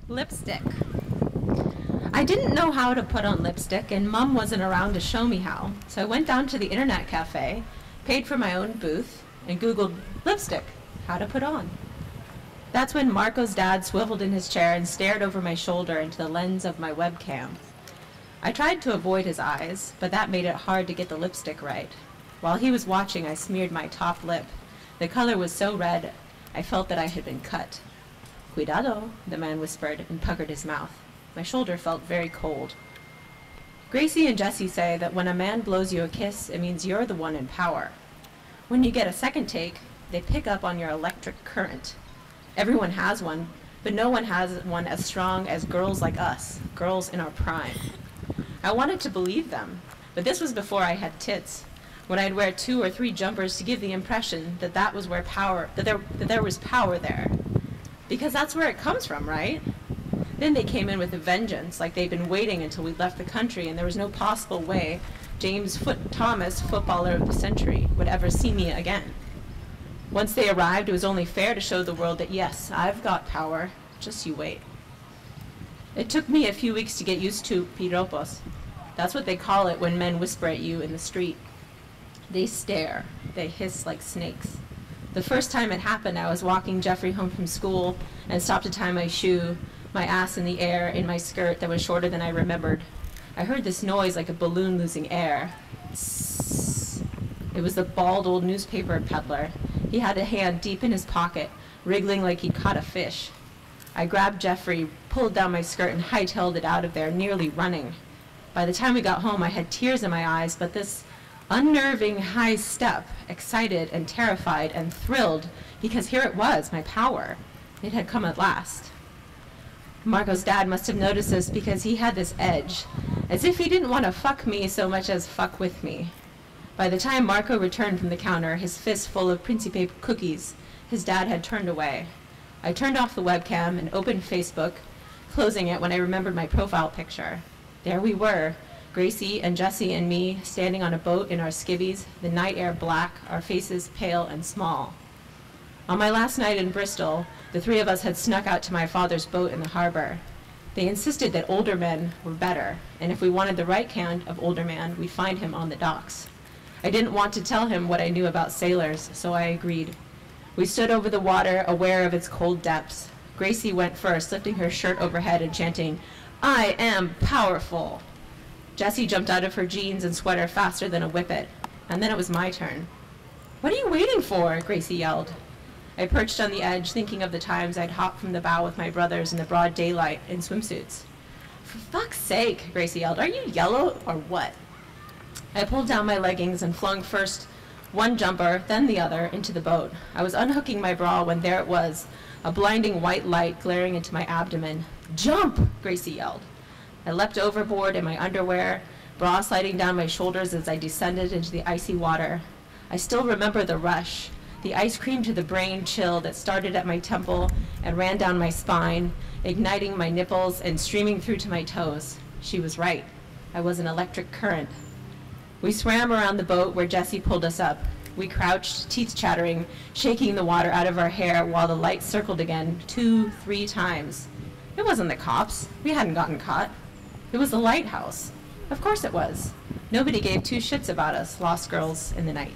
Lipstick. I didn't know how to put on lipstick, and Mum wasn't around to show me how, so I went down to the internet cafe, paid for my own booth, and Googled lipstick, how to put on. That's when Marco's dad swiveled in his chair and stared over my shoulder into the lens of my webcam. I tried to avoid his eyes, but that made it hard to get the lipstick right. While he was watching, I smeared my top lip. The color was so red, I felt that I had been cut. Cuidado, the man whispered and puckered his mouth. My shoulder felt very cold. Gracie and Jesse say that when a man blows you a kiss, it means you're the one in power. When you get a second take, they pick up on your electric current. Everyone has one, but no one has one as strong as girls like us, girls in our prime. I wanted to believe them, but this was before I had tits, when I'd wear 2 or 3 jumpers to give the impression that that was where there was power there. Because that's where it comes from, right? Then they came in with a vengeance, like they'd been waiting until we left the country and there was no possible way James Thomas, footballer of the century, would ever see me again. Once they arrived, it was only fair to show the world that yes, I've got power, just you wait. It took me a few weeks to get used to piropos. That's what they call it when men whisper at you in the street. They stare, they hiss like snakes. The first time it happened, I was walking Jeffrey home from school and stopped to tie my shoe, my ass in the air, in my skirt that was shorter than I remembered. I heard this noise like a balloon losing air. Tss. It was the bald old newspaper peddler. He had a hand deep in his pocket, wriggling like he'd caught a fish. I grabbed Jeffrey, pulled down my skirt, and hightailed it out of there, nearly running. By the time we got home, I had tears in my eyes, but this unnerving high step, excited and terrified and thrilled, because here it was, my power. It had come at last. Marco's dad must have noticed this because he had this edge, as if he didn't want to fuck me so much as fuck with me. By the time Marco returned from the counter, his fist full of Principe cookies, his dad had turned away. I turned off the webcam and opened Facebook, closing it when I remembered my profile picture. There we were, Gracie and Jesse and me, standing on a boat in our skivvies, the night air black, our faces pale and small. On my last night in Bristol, the 3 of us had snuck out to my father's boat in the harbor. They insisted that older men were better, and if we wanted the right kind of older man, we'd find him on the docks. I didn't want to tell him what I knew about sailors, so I agreed. We stood over the water, aware of its cold depths. Gracie went first, lifting her shirt overhead and chanting, "I am powerful." Jessie jumped out of her jeans and sweater faster than a whippet, and then it was my turn. "What are you waiting for?" Gracie yelled. I perched on the edge, thinking of the times I'd hopped from the bow with my brothers in the broad daylight in swimsuits. "For fuck's sake," Gracie yelled, "are you yellow or what?" I pulled down my leggings and flung first one jumper, then the other, into the boat. I was unhooking my bra when there it was, a blinding white light glaring into my abdomen. "Jump!" Gracie yelled. I leapt overboard in my underwear, bra sliding down my shoulders as I descended into the icy water. I still remember the rush, the ice cream to the brain chill that started at my temple and ran down my spine, igniting my nipples and streaming through to my toes. She was right. I was an electric current. We swam around the boat where Jessie pulled us up. We crouched, teeth chattering, shaking the water out of our hair while the light circled again 2, 3 times. It wasn't the cops. We hadn't gotten caught. It was the lighthouse. Of course it was. Nobody gave 2 shits about us, lost girls in the night.